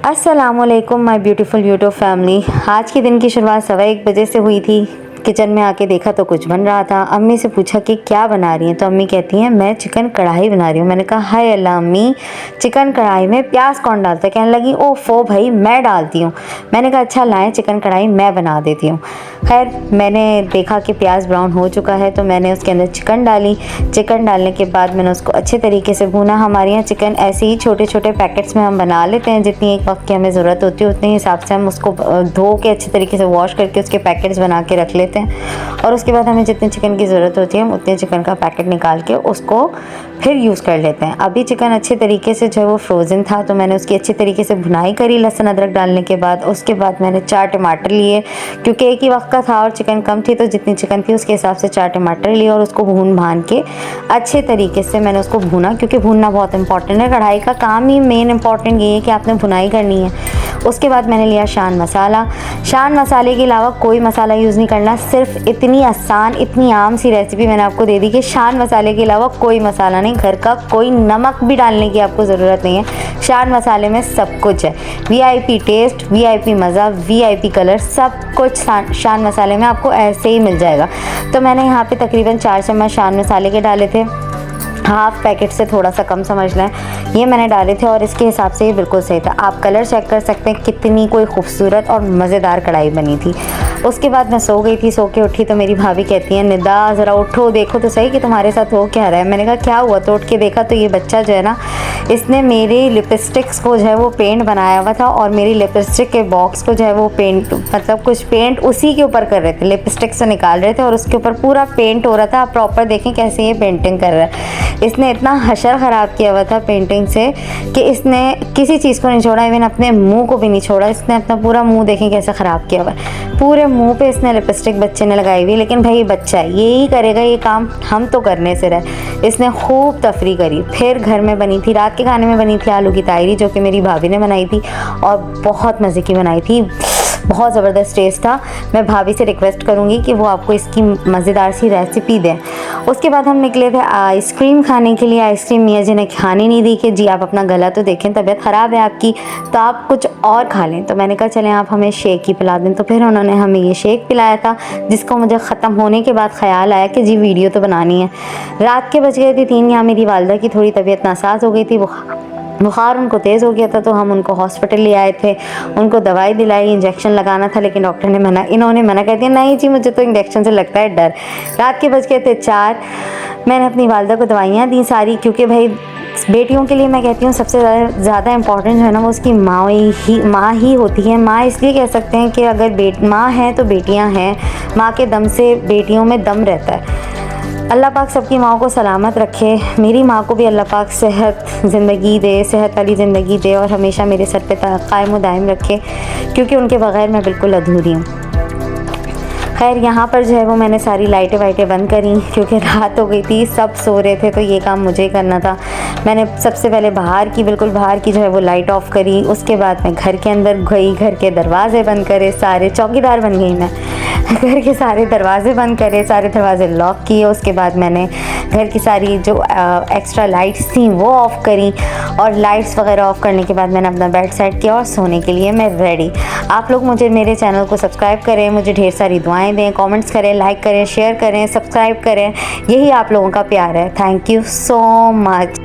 अस्सलामुअलैकुम my beautiful YouTube family. आज के दिन की शुरुआत 1:15 बजे से हुई थी। किचन में आके देखा तो कुछ बन रहा था। अम्मी से पूछा कि क्या बना रही हैं, तो अम्मी कहती हैं मैं चिकन कढ़ाई बना रही हूँ। मैंने कहा हाय अल्लाह अम्मी, चिकन कढ़ाई में प्याज कौन डालता है? कहने लगी ओफो भाई मैं डालती हूँ। मैंने कहा अच्छा लाएँ चिकन कढ़ाई मैं बना देती हूँ। खैर मैंने देखा कि प्याज ब्राउन हो चुका है तो मैंने उसके अंदर चिकन डाली। चिकन डालने के बाद मैंने उसको अच्छे तरीके से भूना। हमारे यहाँ चिकन ऐसे ही छोटे छोटे पैकेट्स में हम बना लेते हैं, जितनी एक वक्त की हमें ज़रूरत होती है उतने हिसाब से हम उसको धो के अच्छे तरीके से वॉश करके उसके पैकेट्स बना के रख लेते हैं। और उसके बाद हमें जितने चिकन की ज़रूरत होती है हम उतने चिकन का पैकेट निकाल के उसको फिर यूज़ कर लेते हैं। अभी चिकन अच्छे तरीके से जो है वो फ्रोज़न था तो मैंने उसकी अच्छी तरीके से भुनाई करी लहसुन अदरक डालने के बाद। उसके बाद मैंने 4 टमाटर लिए, क्योंकि एक ही वक्त का था और चिकन कम थी तो जितनी चिकन थी उसके हिसाब से 4 टमाटर लिए और उसको भून भान के अच्छे तरीके से मैंने उसको भूना, क्योंकि भूनना बहुत इंपॉर्टेंट है। कढ़ाई का काम ही मेन इंपॉर्टेंट ये है कि आपने भुनाई करनी है। उसके बाद मैंने लिया शान मसाला। शान मसाले के अलावा कोई मसाला यूज़ नहीं करना। सिर्फ इतनी आसान इतनी आम सी रेसिपी मैंने आपको दे दी कि शान मसाले के अलावा कोई मसाला नहीं, घर का कोई नमक भी डालने की आपको ज़रूरत नहीं है। शान मसाले में सब कुछ है। वीआईपी टेस्ट, वीआईपी मज़ा, वीआईपी कलर, सब कुछ शान मसाले में आपको ऐसे ही मिल जाएगा। तो मैंने यहाँ पे तकरीबन 4 चम्मच शान मसाले के डाले थे। हाफ पैकेट से थोड़ा सा कम समझ लें, ये मैंने डाले थे और इसके हिसाब से ये बिल्कुल सही था। आप कलर चेक कर सकते हैं कितनी कोई खूबसूरत और मज़ेदार कढ़ाई बनी थी। उसके बाद मैं सो गई थी। सो के उठी तो मेरी भाभी कहती है निदा ज़रा उठो देखो तो सही कि तुम्हारे साथ हो क्या रहा है। मैंने कहा क्या हुआ? तो उठ के देखा तो ये बच्चा जो है ना, इसने मेरी लिपस्टिक्स को जो है वो पेंट बनाया हुआ था और मेरी लिपस्टिक के बॉक्स को जो है वो पेंट मतलब कुछ पेंट उसी के ऊपर कर रहे थे, लिपस्टिक से निकाल रहे थे और उसके ऊपर पूरा पेंट हो रहा था। आप प्रॉपर देखें कैसे ये पेंटिंग कर रहा है। इसने इतना हशर ख़राब किया हुआ था पेंटिंग से कि इसने किसी चीज़ को नहीं छोड़ा, इवन अपने मुंह को भी नहीं छोड़ा। इसने अपना पूरा मुंह देखें कैसे ख़राब किया हुआ है। पूरे मुंह पे इसने लिपस्टिक बच्चे ने लगाई हुई। लेकिन भाई बच्चा है, यही करेगा ये काम, हम तो करने से रहे। इसने खूब तफरी करी। फिर घर में बनी थी, रात के खाने में बनी थी आलू की तायरी, जो कि मेरी भाभी ने बनाई थी और बहुत मज़े की बनाई थी, बहुत ज़बरदस्त टेस्ट था। मैं भाभी से रिक्वेस्ट करूँगी कि वो आपको इसकी मज़ेदार सी रेसिपी दें। उसके बाद हम निकले थे आइसक्रीम खाने के लिए। आइसक्रीम मियाँ जी ने खाने नहीं दी कि जी आप अपना गला तो देखें, तबीयत ख़राब है आपकी तो आप कुछ और खा लें। तो मैंने कहा चलें आप हमें शेक ही पिला दें। तो फिर उन्होंने हमें ये शेक पिलाया था, जिसको मुझे ख़त्म होने के बाद ख़्याल आया कि जी वीडियो तो बनानी है। रात के बज गए थे 3। यहाँ मेरी वालदा की थोड़ी तबीयत नासाज हो गई थी, बुखार उनको तेज़ हो गया था तो हम उनको हॉस्पिटल ले आए थे। उनको दवाई दिलाई, इंजेक्शन लगाना था, लेकिन डॉक्टर ने इन्होंने मना कर दिया, नहीं जी मुझे तो इंजेक्शन से लगता है डर। रात के बज गए थे 4। मैंने अपनी वालदा को दवाइयाँ दी सारी, क्योंकि भाई बेटियों के लिए मैं कहती हूँ सबसे ज़्यादा इम्पॉर्टेंट जो है ना वो उसकी माँ ही होती है। माँ इसलिए कह सकते हैं कि अगर माँ है तो बेटियाँ हैं। माँ के दम से बेटियों में दम रहता है। अल्लाह पाक सबकी माँ को सलामत रखे। मेरी माँ को भी अल्लाह पाक सेहत ज़िंदगी दे, सेहत वाली ज़िंदगी दे और हमेशा मेरे सर पे कायम दायम रखे, क्योंकि उनके बग़ैर मैं बिल्कुल अधूरी हूँ। खैर यहाँ पर जो है वो मैंने सारी लाइटें वाइटें बंद करी, क्योंकि रात हो गई थी, सब सो रहे थे तो ये काम मुझे ही करना था। मैंने सबसे पहले बिल्कुल बाहर की जो है वो लाइट ऑफ़ करी। उसके बाद मैं घर के अंदर गई, घर के दरवाजे बंद करे, सारे चौकीदार बन गई मैं। घर के सारे दरवाजे बंद करे, सारे दरवाजे लॉक किए। उसके बाद मैंने घर की सारी जो एक्स्ट्रा लाइट्स थी वो ऑफ़ करी और लाइट्स वगैरह ऑफ़ करने के बाद मैंने अपना बेड सेट किया और सोने के लिए मैं रेडी। आप लोग मुझे मेरे चैनल को सब्सक्राइब करें, मुझे ढेर सारी दुआएं दें, कमेंट्स करें, लाइक करें, शेयर करें, सब्सक्राइब करें। यही आप लोगों का प्यार है। Thank you so much.